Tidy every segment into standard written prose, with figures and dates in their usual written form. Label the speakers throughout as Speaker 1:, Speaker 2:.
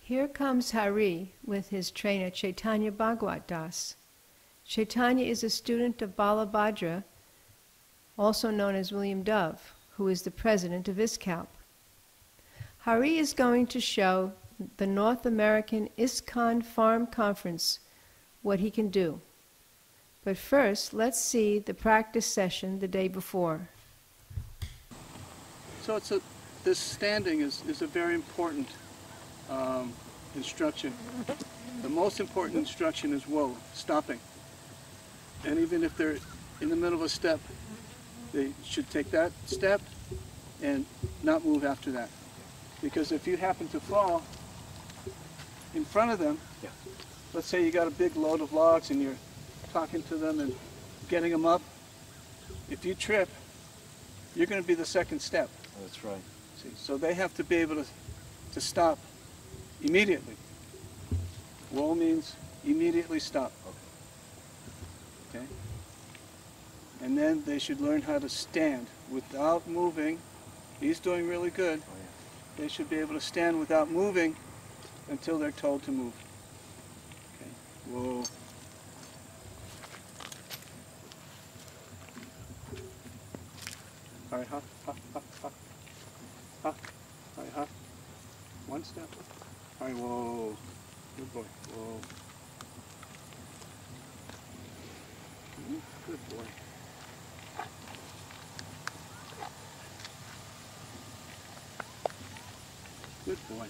Speaker 1: Here comes Hari with his trainer Chaitanya Bhagwat Das. Chaitanya is a student of Balabhadra, also known as William Dove, who is the president of ISCOWP. Hari is going to show the North American ISKCON Farm Conference what he can do. But first, let's see the practice session the day before.
Speaker 2: So this standing is a very important instruction. The most important instruction is whoa, stopping. And even if they're in the middle of a step, they should take that step and not move after that. Because if you happen to fall in front of them, let's say you got a big load of logs and you're talking to them and getting them up, if you trip, you're going to be the second step.
Speaker 3: That's right.
Speaker 2: See, so they have to be able to stop immediately. Whoa means immediately stop. Okay? And then they should learn how to stand without moving. He's doing really good.
Speaker 3: Oh, yeah.
Speaker 2: They should be able to stand without moving until they're told to move. Okay. Whoa. All right, ha, ha, ha, ha. Ha. All right, ha. One step. All right, whoa. Good boy. Whoa. Good boy. Good boy.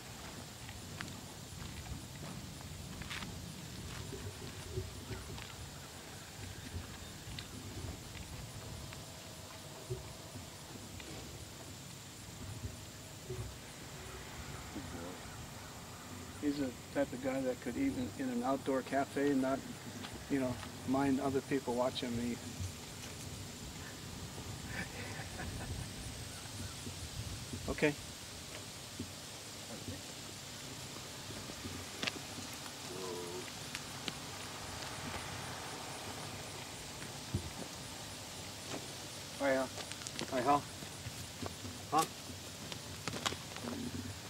Speaker 2: He's the type of guy that could eat in an outdoor cafe and not, you know, mind other people watching him eat. Okay. Alright, alright, huh? Huh?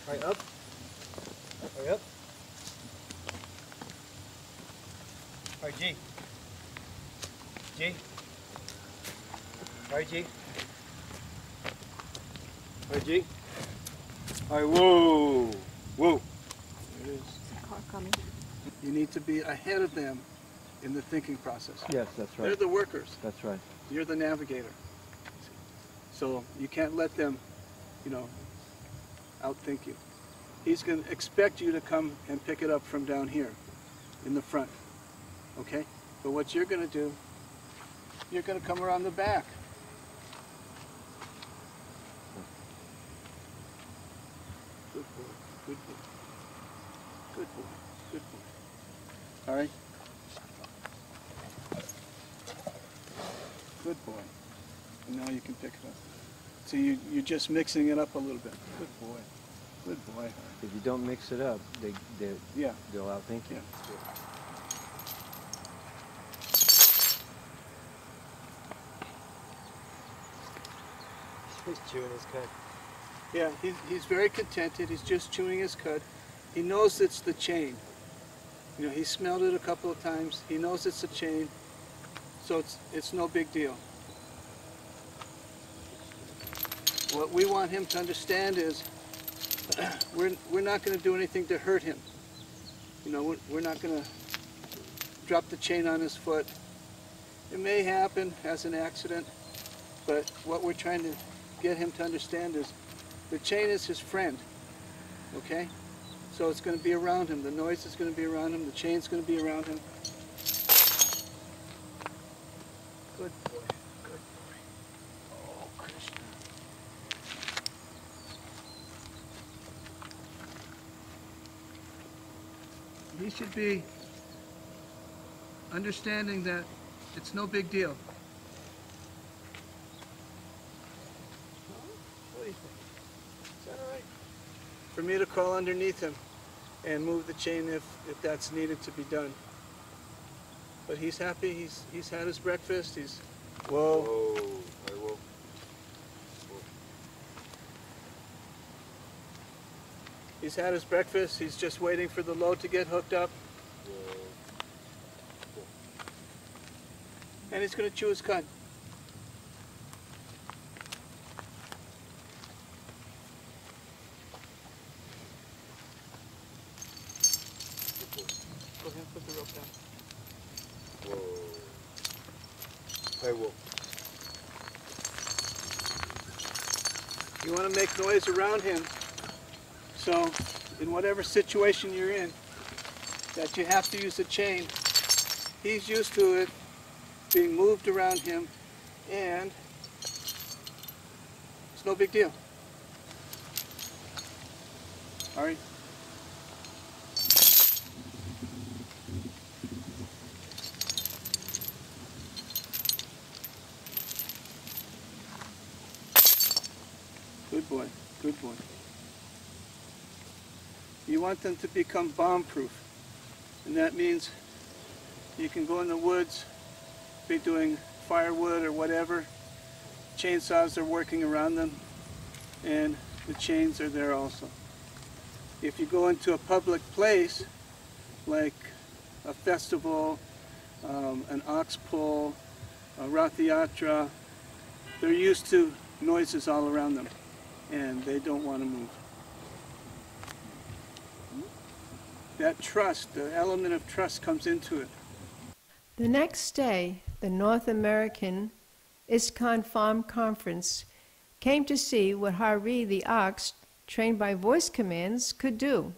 Speaker 2: Alright, up. Alright, up. Alright, G. G. Alright, G. Alright, G. Alright, whoa. Whoa. There it is.
Speaker 1: Car coming.
Speaker 2: You need to be ahead of them in the thinking process.
Speaker 3: Yes, that's right.
Speaker 2: They're the workers.
Speaker 3: That's right.
Speaker 2: You're the navigator. So you can't let them, you know, outthink you. He's going to expect you to come and pick it up from down here in the front. Okay? But what you're going to do, you're going to come around the back. Good boy. Good boy. Good boy. Good boy. All right? Good boy. And now you can pick it up. So you're just mixing it up a little bit. Good boy. Good boy.
Speaker 3: If you don't mix it up,
Speaker 2: Yeah.
Speaker 3: they'll outthink you.
Speaker 2: Yeah.
Speaker 3: He's chewing his cud.
Speaker 2: Yeah, he's very contented. He's just chewing his cud. He knows it's the chain. You know, he smelled it a couple of times. He knows it's a chain, so it's no big deal. What we want him to understand is we're not going to do anything to hurt him. You know, we're not going to drop the chain on his foot. It may happen as an accident, but what we're trying to get him to understand is the chain is his friend, okay? So it's going to be around him. The noise is going to be around him. The chain's going to be around him. Good boy. Good boy. Oh, Krishna. He should be understanding that it's no big deal. What do you think? Is that all right? For me to crawl underneath him and move the chain if that's needed to be done. But he's happy. He's had his breakfast. He's whoa.
Speaker 3: Whoa. I will.
Speaker 2: He's had his breakfast. He's just waiting for the load to get hooked up. And he's going to chew his cud. Go ahead and put the rope down.
Speaker 3: I will.
Speaker 2: You want to make noise around him. So, in whatever situation you're in, that you have to use a chain, he's used to it being moved around him, and it's no big deal. All right. Good boy, good boy. You want them to become bomb-proof, and that means you can go in the woods, be doing firewood or whatever, chainsaws are working around them, and the chains are there also. If you go into a public place, like a festival, an ox pull, a Rath Yatra, they're used to noises all around them, and they don't want to move. That trust, the element of trust comes into it.
Speaker 1: The next day, the North American ISKCON Farm Conference came to see what Hari the ox, trained by voice commands, could do.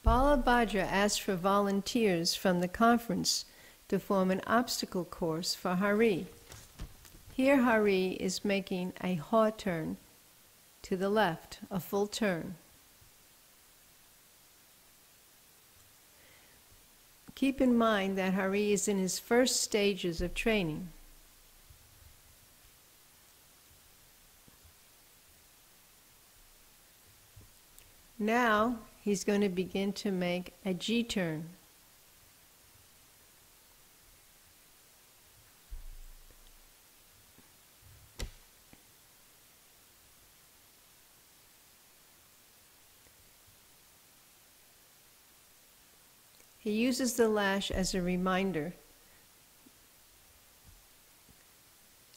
Speaker 1: Balabhadra asked for volunteers from the conference to form an obstacle course for Hari. Here Hari is making a haw turn to the left, a full turn. Keep in mind that Hari is in his first stages of training. Now he's going to begin to make a G-turn. He uses the lash as a reminder.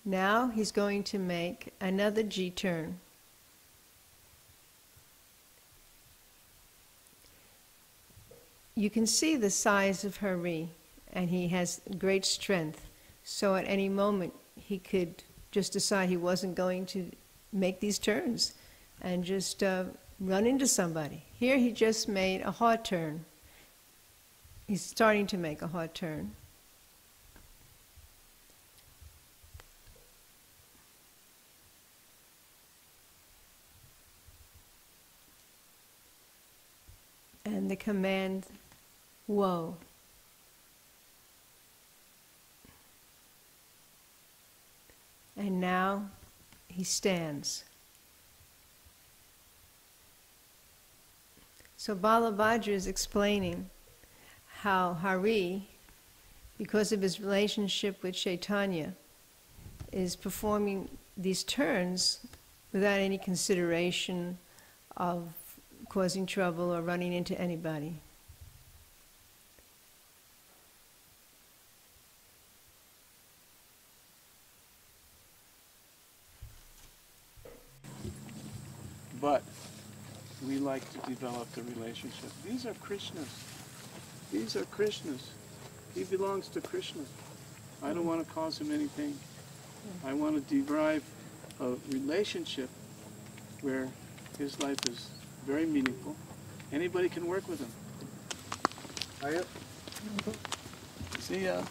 Speaker 1: Now he's going to make another G-turn. You can see the size of Hari, and he has great strength. So at any moment he could just decide he wasn't going to make these turns and just run into somebody. Here he just made a haw turn. He's starting to make a haw turn. And the command, whoa. And now he stands. So Balabhadra is explaining how Hari, because of his relationship with Chaitanya, is performing these turns without any consideration of causing trouble or running into anybody.
Speaker 2: But we like to develop the relationship. These are Krishna's. These are Krishna's. He belongs to Krishna. I don't want to cause him any pain. I want to derive a relationship where his life is very meaningful. Anybody can work with him.
Speaker 3: Hiya.
Speaker 2: See ya.